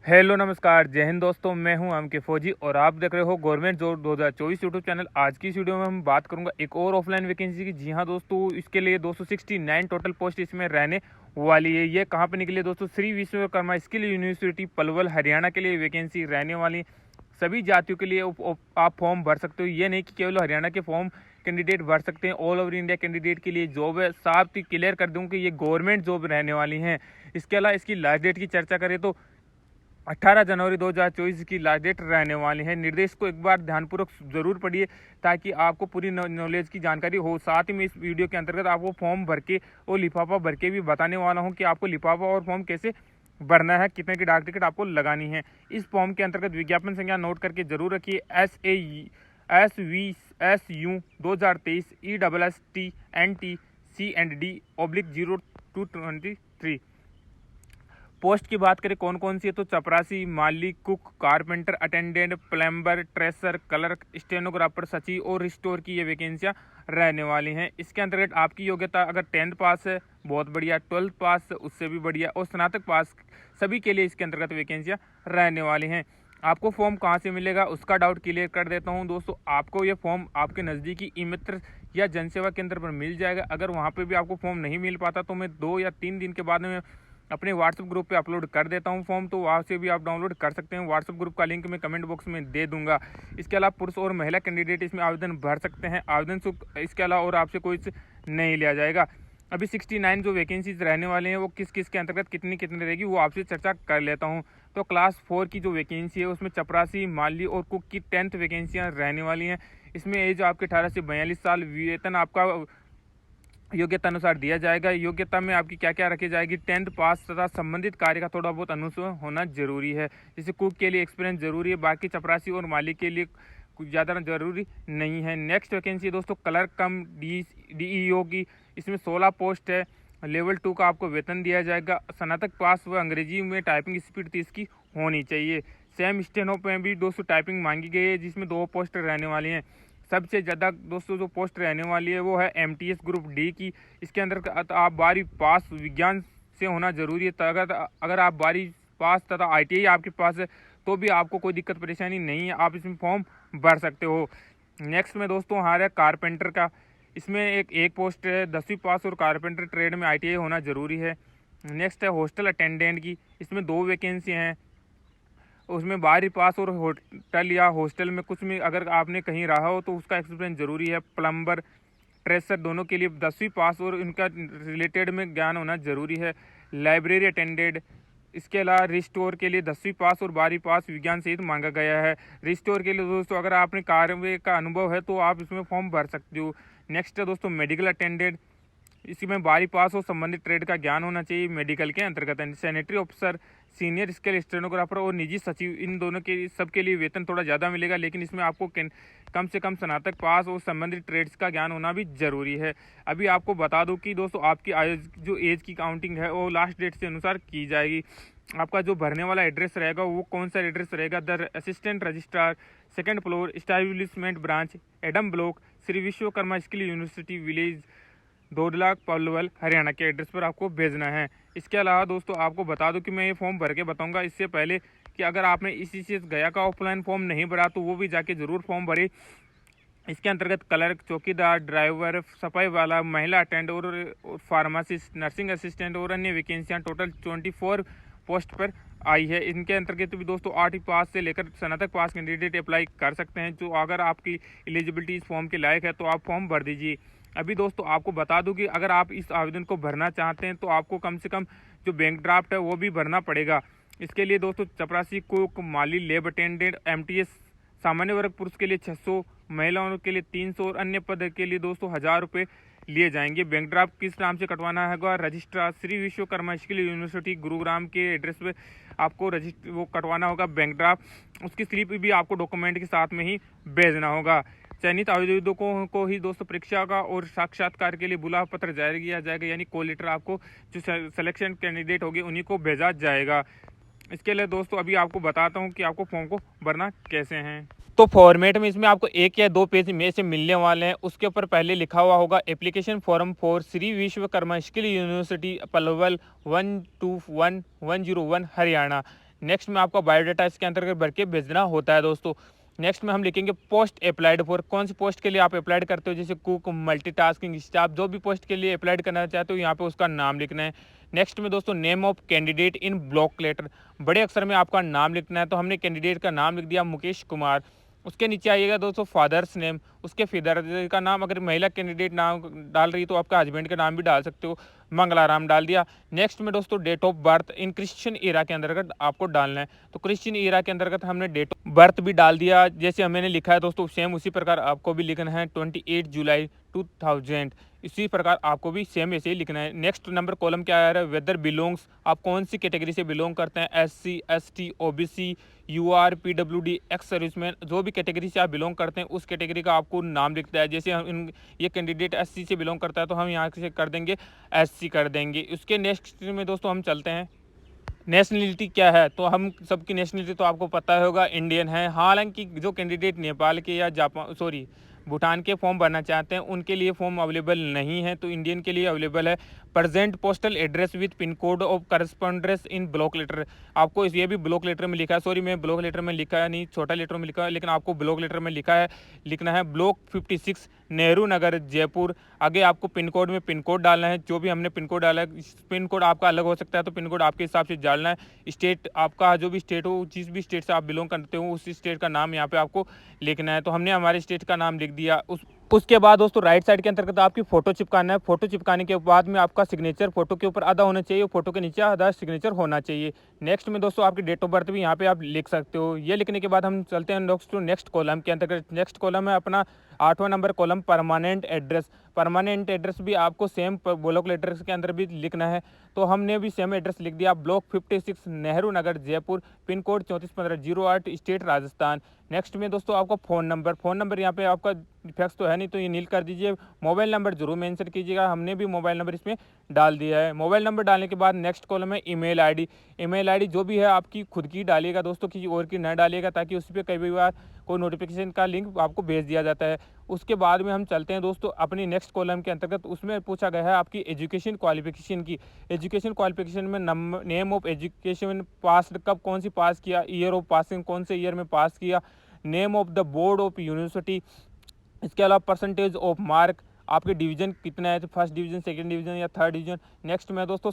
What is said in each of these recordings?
Hello नमस्कार, जय हिंद दोस्तों। मैं हूं एम के फौजी और आप देख रहे हो गवर्नमेंट जॉब 2024 यूट्यूब चैनल। आज की इस वीडियो में हम बात करूंगा एक और ऑफलाइन वैकेंसी की। जी हां दोस्तों, इसके लिए 269 टोटल पोस्ट इसमें रहने वाली है। ये कहां पर निकली है दोस्तों? श्री विश्वकर्मा स्किल यूनिवर्सिटी पलवल हरियाणा के लिए वैकेंसी रहने वाली है। सभी जातियों के लिए आप फॉर्म भर सकते हो। ये नहीं कि केवल हरियाणा के फॉर्म कैंडिडेट भर सकते हैं, ऑल ओवर इंडिया कैंडिडेट के लिए जॉब है। साफ ही क्लियर कर दूं कि ये गवर्नमेंट जॉब रहने वाली है। इसके अलावा इसकी लास्ट डेट की चर्चा करें तो 18 जनवरी 2024 की लास्ट डेट रहने वाली है। निर्देश को एक बार ध्यानपूर्वक जरूर पढ़िए ताकि आपको पूरी नॉलेज की जानकारी हो। साथ ही में इस वीडियो के अंतर्गत आपको फॉर्म भर के और लिफाफा भर के भी बताने वाला हूं कि आपको लिफाफा और फॉर्म कैसे भरना है, कितने की डाक टिकट आपको लगानी है। इस फॉर्म के अंतर्गत विज्ञापन संख्या नोट करके जरूर रखिए SVSU 2023 ESSTNT/C&D/0223। पोस्ट की बात करें कौन कौन सी है तो चपरासी, माली, cook, carpenter, attendant, plumber, tracer, clerk, stenographer, सचिव और स्टोर की ये वैकेंसियां रहने वाली हैं। इसके अंतर्गत आपकी योग्यता अगर 10th पास है बहुत बढ़िया, 12th पास उससे भी बढ़िया और स्नातक पास, सभी के लिए इसके अंतर्गत वैकेंसियां रहने वाली हैं। आपको फॉर्म कहाँ से मिलेगा उसका डाउट क्लियर कर देता हूँ दोस्तों। आपको ये फॉर्म आपके नज़दीकी ई मित्र या जनसेवा केंद्र पर मिल जाएगा। अगर वहाँ पे भी आपको फॉर्म नहीं मिल पाता तो मैं 2 या 3 दिन के बाद में अपने व्हाट्सएप ग्रुप पे अपलोड कर देता हूं फॉर्म, तो वहाँ से भी आप डाउनलोड कर सकते हैं। व्हाट्सएप ग्रुप का लिंक मैं कमेंट बॉक्स में दे दूंगा। इसके अलावा पुरुष और महिला कैंडिडेट इसमें आवेदन भर सकते हैं। आवेदन शुल्क इसके अलावा और आपसे कोई नहीं लिया जाएगा। अभी 69 जो वैकेंसीज रहने वाले हैं वो किस किस के अंतर्गत कितनी कितनी रहेगी वो आपसे चर्चा कर लेता हूँ। तो क्लास 4 की जो वैकेंसी है उसमें चपरासी, माली और कुक की 10th वैकेंसियाँ रहने वाली हैं। इसमें एज आपके 18 से 42 साल, वेतन आपका योग्यता अनुसार दिया जाएगा। योग्यता में आपकी क्या क्या रखी जाएगी? 10th पास तथा संबंधित कार्य का थोड़ा बहुत अनुभव होना जरूरी है। जैसे कुक के लिए एक्सपीरियंस जरूरी है, बाकी चपरासी और मालिक के लिए कुछ ज़्यादा जरूरी नहीं है। नेक्स्ट वैकेंसी दोस्तों क्लर्क कम DEO की, इसमें 16 पोस्ट है। लेवल 2 का आपको वेतन दिया जाएगा। स्नातक पास व अंग्रेजी में टाइपिंग स्पीड 30 की होनी चाहिए। सेम स्टेनो पे भी दोस्तों टाइपिंग मांगी गई है जिसमें 2 पोस्ट रहने वाली हैं। सबसे ज़्यादा दोस्तों जो पोस्ट रहने वाली है वो है MTS ग्रुप D की। इसके अंदर आप 12वीं पास विज्ञान से होना जरूरी है। अगर आप 12वीं पास तथा ITI आपके पास है तो भी आपको कोई दिक्कत परेशानी नहीं है, आप इसमें फॉर्म भर सकते हो। नेक्स्ट में दोस्तों हमारे कारपेंटर का, इसमें एक पोस्ट है 10वीं पास और कारपेंटर ट्रेड में ITI होना जरूरी है। नेक्स्ट है हॉस्टल अटेंडेंट की, इसमें 2 वैकेंसी हैं। उसमें 12वीं पास और होटल या हॉस्टल में कुछ में अगर आपने कहीं रहा हो तो उसका एक्सपीरियंस जरूरी है। प्लम्बर, ट्रेसर दोनों के लिए 10वीं पास और इनका रिलेटेड में ज्ञान होना जरूरी है। लाइब्रेरी अटेंडेंट, इसके अलावा रिस्टोर के लिए 10वीं पास और 12वीं पास विज्ञान सहित मांगा गया है। रिस्टोर के लिए दोस्तों अगर आपने कार्य का अनुभव है तो आप इसमें फॉर्म भर सकते हो। नेक्स्ट है दोस्तों मेडिकल अटेंडेंट, इसमें 12वीं पास और संबंधित ट्रेड का ज्ञान होना चाहिए। मेडिकल के अंतर्गत है। Sanitary officer, senior scale stenographer और निजी सचिव, इन दोनों के सबके लिए वेतन थोड़ा ज़्यादा मिलेगा, लेकिन इसमें आपको कम से कम स्नातक पास और संबंधित ट्रेड्स का ज्ञान होना भी जरूरी है। अभी आपको बता दूं कि दोस्तों आपकी जो एज की काउंटिंग है वो लास्ट डेट से अनुसार की जाएगी। आपका जो भरने वाला एड्रेस रहेगा वो कौन सा एड्रेस रहेगा? The assistant registrar, 2nd floor, establishment branch, एडम block, Shri Vishwakarma skill university village, दोडलाख, पलवल, हरियाणा के एड्रेस पर आपको भेजना है। इसके अलावा दोस्तों आपको बता दूं कि मैं ये फॉर्म भर के बताऊंगा इससे पहले कि अगर आपने इसी से गया का ऑफलाइन फॉर्म नहीं भरा तो वो भी जाके ज़रूर फॉर्म भरे। इसके अंतर्गत क्लर्क, चौकीदार, ड्राइवर, सफाई वाला, महिला अटेंडेंट और फार्मासिस्ट, नर्सिंग असिस्टेंट और अन्य वैकेंसियाँ टोटल 24 पोस्ट पर आई है। इनके अंतर्गत भी दोस्तों 8वीं पास से लेकर स्नातक पास कैंडिडेट अप्लाई कर सकते हैं। जो अगर आपकी एलिजिबिलिटी इस फॉर्म के लायक है तो आप फॉर्म भर दीजिए। अभी दोस्तों आपको बता दूं कि अगर आप इस आवेदन को भरना चाहते हैं तो आपको कम से कम जो बैंक ड्राफ्ट है वो भी भरना पड़ेगा। इसके लिए दोस्तों चपरासी, कुक, माली, लैब अटेंडेंट, MTS सामान्य वर्ग पुरुष के लिए 600, महिलाओं के लिए 300 और अन्य पद के लिए दोस्तों 1000 रुपये लिए जाएंगे। बैंक ड्राफ्ट किस नाम से कटवाना है? Registrar Shri Vishwakarma skill university Gurugram के एड्रेस पे आपको वो कटवाना होगा बैंक ड्राफ्ट। उसकी स्लिप भी आपको डॉक्यूमेंट के साथ में ही भेजना होगा। चयनित आवेदकों को ही दोस्तों परीक्षा का और साक्षात्कार के लिए बुलाव पत्र जारी किया जाएगा, यानी कॉल लेटर आपको जो सिलेक्शन कैंडिडेट होंगे उन्हीं को भेजा जाएगा। इसके लिए दोस्तों अभी आपको बताता हूँ कि आपको फॉर्म को भरना कैसे हैं। तो फॉर्मेट में इसमें आपको 1 या 2 पेज में से मिलने वाले हैं। उसके ऊपर पहले लिखा हुआ होगा application form for Shri Vishwakarma skill university Palwal 121101 Haryana. Next में आपका बायोडाटा इसके अंतर्गत भर के भेजना होता है दोस्तों। नेक्स्ट में हम लिखेंगे पोस्ट अप्लाइड फॉर, कौन सी पोस्ट के लिए आप अप्लाइड करते हो, जैसे कुक, मल्टीटास्किंग स्टाफ, जो भी पोस्ट के लिए अप्लाइड करना चाहते हो यहाँ पे उसका नाम लिखना है। नेक्स्ट में दोस्तों name of candidate in block letter, बड़े अक्षर में आपका नाम लिखना है। तो हमने कैंडिडेट का नाम लिख दिया मुकेश कुमार। उसके नीचे आइएगा दोस्तों फादर्स नेम, उसके फादर का नाम, अगर महिला कैंडिडेट नाम डाल रही तो आपका हस्बैंड का नाम भी डाल सकते हो, मंगलाराम डाल दिया। नेक्स्ट में दोस्तों date of birth in Christian era के अंतर्गत आपको डालना है, तो क्रिश्चियन ईरा के अंतर्गत हमने डेट ऑफ बर्थ भी डाल दिया, जैसे हमने लिखा है दोस्तों सेम उसी प्रकार आपको भी लिखना है 28 जुलाई 2000, इसी प्रकार आपको भी सेम ऐसे ही लिखना है। नेक्स्ट नंबर कॉलम क्या आ रहा है, वेदर बिलोंग्स, आप कौन सी कैटेगरी से बिलोंग करते हैं, SC ST OBC UR PWD ex serviceman, जो भी कैटेगरी से आप बिलोंग करते हैं उस कैटेगरी का आपको नाम लिखता है। जैसे हम ये कैंडिडेट SC से बिलोंग करता है तो हम यहाँ से कर देंगे SC कर देंगे। उसके नेक्स्ट में दोस्तों हम चलते हैं, नेशनलिटी क्या है, तो हम सबकी नेशनलिटी तो आपको पता होगा इंडियन है। हालांकि जो कैंडिडेट नेपाल के या भूटान के फॉर्म भरना चाहते हैं उनके लिए फॉर्म अवेलेबल नहीं है, तो इंडियन के लिए अवेलेबल है। Present postal address with pin code of correspondence in block letter, आपको ये भी ब्लॉक लेटर में लिखा है, सॉरी मैं ब्लॉक लेटर में लिखा है नहीं, छोटा लेटर में लिखा है, लेकिन आपको ब्लॉक लेटर में लिखा है, लिखना है ब्लॉक 56 नेहरू नगर जयपुर। आगे आपको पिन कोड में पिन कोड डालना है, जो भी हमने पिन कोड डाला है पिन कोड आपका अलग हो सकता है, तो पिन कोड आपके हिसाब से डालना है। स्टेट आपका जो भी स्टेट हो, जिस भी स्टेट से आप बिलोंग करते हो उसी स्टेट का नाम यहाँ पे आपको लिखना है, तो हमने हमारे स्टेट का नाम लिख दिया। उसके बाद दोस्तों राइट साइड के अंतर्गत आपकी फोटो चिपकाना है। फोटो चिपकाने के बाद में आपका सिग्नेचर फोटो के ऊपर आधा होना चाहिए, फोटो के नीचे आधा सिग्नेचर होना चाहिए। नेक्स्ट में दोस्तों आपकी डेट ऑफ बर्थ भी यहाँ पे आप लिख सकते हो। ये लिखने के बाद हम चलते हैं नेक्स्ट कॉलम के अंतर्गत। नेक्स्ट कॉलम है अपना 8वां number column permanent address. Permanent address भी आपको सेम ब्लॉक लेटर्स के अंदर भी लिखना है, तो हमने भी सेम एड्रेस लिख दिया, block 56 Nehru Nagar Jaipur, pin code 341508, state Rajasthan. Next में दोस्तों आपका फ़ोन नंबर यहाँ पे आपका फिक्स तो है नहीं, तो ये नील कर दीजिए। मोबाइल नंबर जरूर मेंशन कीजिएगा, हमने भी मोबाइल नंबर इसमें डाल दिया है। मोबाइल नंबर डालने के बाद नेक्स्ट कॉलम है ईमेल आईडी। ईमेल आईडी जो भी है आपकी खुद की डालिएगा दोस्तों, किसी और की न डालिएगा, ताकि उस पर कई बार कोई नोटिफिकेशन का लिंक आपको भेज दिया जाता है। उसके बाद में हम चलते हैं दोस्तों अपनी नेक्स्ट कॉलम के अंतर्गत। उसमें पूछा गया है आपकी एजुकेशन क्वालिफिकेशन की। एजुकेशन क्वालिफिकेशन में नेम ऑफ एजुकेशन, पास कब कौन सी पास किया, ईयर ऑफ पासिंग कौन से ईयर में पास किया, name of the board of university, इसके अलावा परसेंटेज ऑफ मार्क, आपके डिवीजन कितना है, फर्स्ट डिवीजन, सेकंड डिवीजन या थर्ड डिवीजन। नेक्स्ट में दोस्तों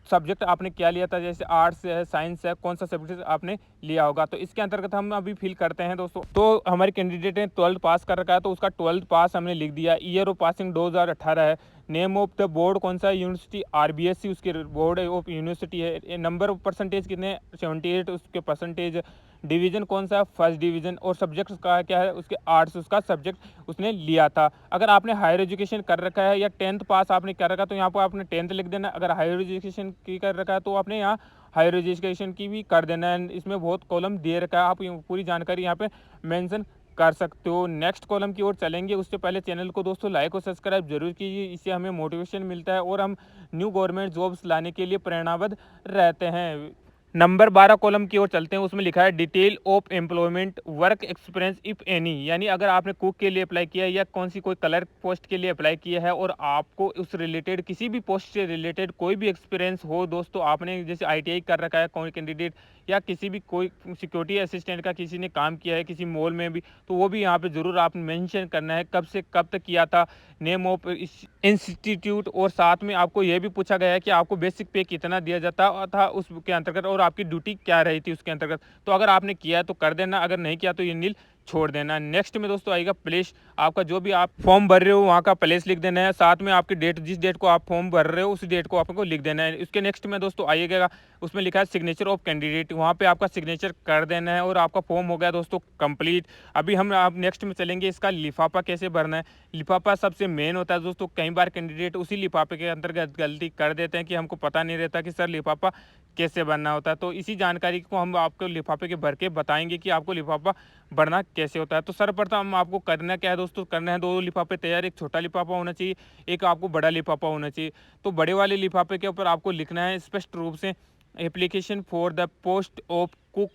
सब्जेक्ट आपने क्या लिया था, जैसे आर्ट्स है, साइंस है, कौन सा सब्जेक्ट आपने लिया होगा, तो इसके अंतर्गत हम अभी फिल करते हैं दोस्तों। तो हमारे कैंडिडेट ने 12th पास कर रखा है, तो उसका 12th पास हमने लिख दिया। ईयर ऑफ पासिंग 2018 है। नेम ऑफ द बोर्ड कौन सा यूनिवर्सिटी, RBSC उसके बोर्ड ऑफ यूनिवर्सिटी है। नंबर ऑफ परसेंटेज कितने, 78 उसके परसेंटेज। डिवीजन कौन सा, फर्स्ट डिवीजन। और सब्जेक्ट का क्या है, उसके आर्ट्स उसका सब्जेक्ट उसने लिया था। अगर आपने हायर एजुकेशन कर रखा है या 10th पास आपने कर रखा है, तो यहाँ पर आपने 10th लिख देना। अगर हायर एजुकेशन की कर रखा है तो आपने यहाँ हायर एजुकेशन की भी कर देना है। इसमें बहुत कॉलम दे रखा है, आप पूरी जानकारी यहाँ पे मेंशन कर सकते हो। नेक्स्ट कॉलम की ओर चलेंगे, उससे पहले चैनल को दोस्तों लाइक और सब्सक्राइब जरूर कीजिए, इससे हमें मोटिवेशन मिलता है और हम न्यू गवर्नमेंट जॉब्स लाने के लिए प्रेरणाबद्ध रहते हैं। नंबर 12 कॉलम की ओर चलते हैं, उसमें लिखा है detail of employment work experience if any, यानी अगर आपने कुक के लिए अप्लाई किया है या कौन सी कोई कलर पोस्ट के लिए अप्लाई किया है और आपको उस रिलेटेड किसी भी पोस्ट से रिलेटेड कोई भी एक्सपीरियंस हो दोस्तों, आपने जैसे ITI कर रखा है कोई कैंडिडेट या किसी भी कोई सिक्योरिटी असिस्टेंट का किसी ने काम किया है किसी मॉल में भी, तो वो भी यहाँ पे ज़रूर आपने मेंशन करना है, कब से कब तक किया था, नेम ऑफ इंस्टीट्यूट, और साथ में आपको ये भी पूछा गया है कि आपको बेसिक पे कितना दिया जाता था उसके अंतर्गत और आपकी ड्यूटी क्या रही थी उसके अंतर्गत। तो अगर आपने किया है तो कर देना, अगर नहीं किया तो ये नील छोड़ देना। नेक्स्ट में दोस्तों आएगा प्लेस, आपका जो भी आप फॉर्म भर रहे हो वहाँ का प्लेस लिख देना है, साथ में आपकी डेट, जिस डेट को आप फॉर्म भर रहे हो उस डेट को आपको लिख देना है। उसके नेक्स्ट में दोस्तों आइएगा, उसमें लिखा है सिग्नेचर ऑफ कैंडिडेट, वहाँ पे आपका सिग्नेचर कर देना है और आपका फॉर्म हो गया दोस्तों कंप्लीट। अभी हम आप नेक्स्ट में चलेंगे, इसका लिफाफा कैसे भरना है। लिफाफा सबसे मेन होता है दोस्तों, कई बार कैंडिडेट उसी लिफाफे के अंतर्गत गलती कर देते हैं कि हमको पता नहीं रहता कि सर लिफाफा कैसे भरना होता है, तो इसी जानकारी को हम आपको लिफाफे के भर के बताएंगे कि आपको लिफाफा भरना कैसे होता है। तो सर्वप्रथम आपको करना क्या है दोस्तों, करना है 2 लिफाफे तैयार, एक छोटा लिफाफा होना चाहिए, एक आपको बड़ा लिफाफा होना चाहिए। तो बड़े वाले लिफाफे के ऊपर आपको लिखना है स्पष्ट रूप से application for the post of cook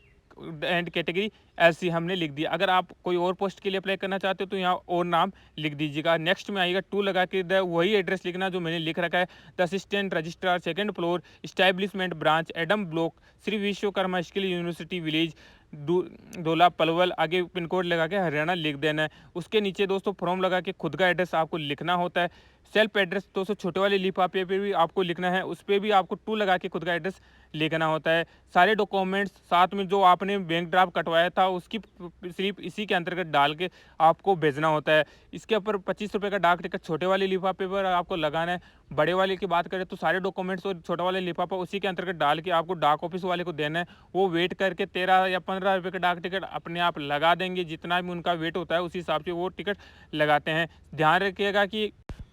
and category ऐसी हमने लिख दिया। अगर आप कोई और पोस्ट के लिए अप्लाई करना चाहते हो तो यहाँ और नाम लिख दीजिएगा। नेक्स्ट में आइएगा 2 लगा के वही एड्रेस लिखना जो मैंने लिख रखा है। The assistant registrar, 2nd floor, establishment branch, एडम block, Shri Vishwakarma skill university village, डोला पलवल, आगे पिन कोड लगा के हरियाणा लिख देना है। उसके नीचे दोस्तों फॉर्म लगा के खुद का एड्रेस आपको लिखना होता है। सेल्फ एड्रेस दोस्तों छोटे वाले लिफाफे पे भी आपको लिखना है, उस पर भी आपको 2 लगा के खुद का एड्रेस लिखना होता है। सारे डॉक्यूमेंट्स साथ में जो आपने बैंक ड्राफ्ट कटवाया था उसकी स्लिप इसी के अंतर्गत डाल के आपको भेजना होता है। इसके ऊपर 25 रुपये का डाक टिकट छोटे वाले लिफाफे पर आपको लगाना है। बड़े वाले की बात करें तो सारे डॉक्यूमेंट्स और छोटा वाले लिफाफा उसी के अंतर्गत डाल के आपको डाक ऑफिस वाले को देना है। वो वेट करके 13 या 15 रुपये का डाक टिकट अपने आप लगा देंगे। जितना भी उनका वेट होता है उसी हिसाब से वो टिकट लगाते हैं। ध्यान रखिएगा कि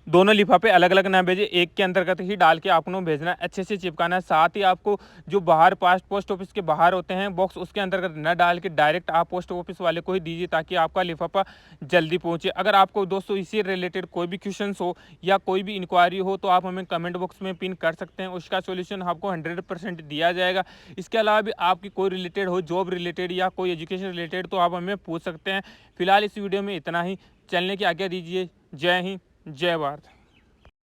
दोनों लिफाफे अलग अलग ना भेजे, एक के अंतर्गत ही डाल के आपको भेजना, अच्छे से चिपकाना है। साथ ही आपको जो बाहर पोस्ट ऑफिस के बाहर होते हैं बॉक्स, उसके अंतर्गत न डाल के डायरेक्ट आप पोस्ट ऑफिस वाले को ही दीजिए ताकि आपका लिफाफा जल्दी पहुंचे। अगर आपको दोस्तों इसी रिलेटेड कोई भी क्वेश्चन हो या कोई भी इंक्वायरी हो तो आप हमें कमेंट बॉक्स में पिन कर सकते हैं, उसका सोल्यूशन आपको 100% दिया जाएगा। इसके अलावा भी आपकी कोई रिलेटेड हो, जॉब रिलेटेड या कोई एजुकेशन रिलेटेड, तो आप हमें पूछ सकते हैं। फिलहाल इस वीडियो में इतना ही। चलने की आज्ञा दीजिए। जय हिंद, जय भारत।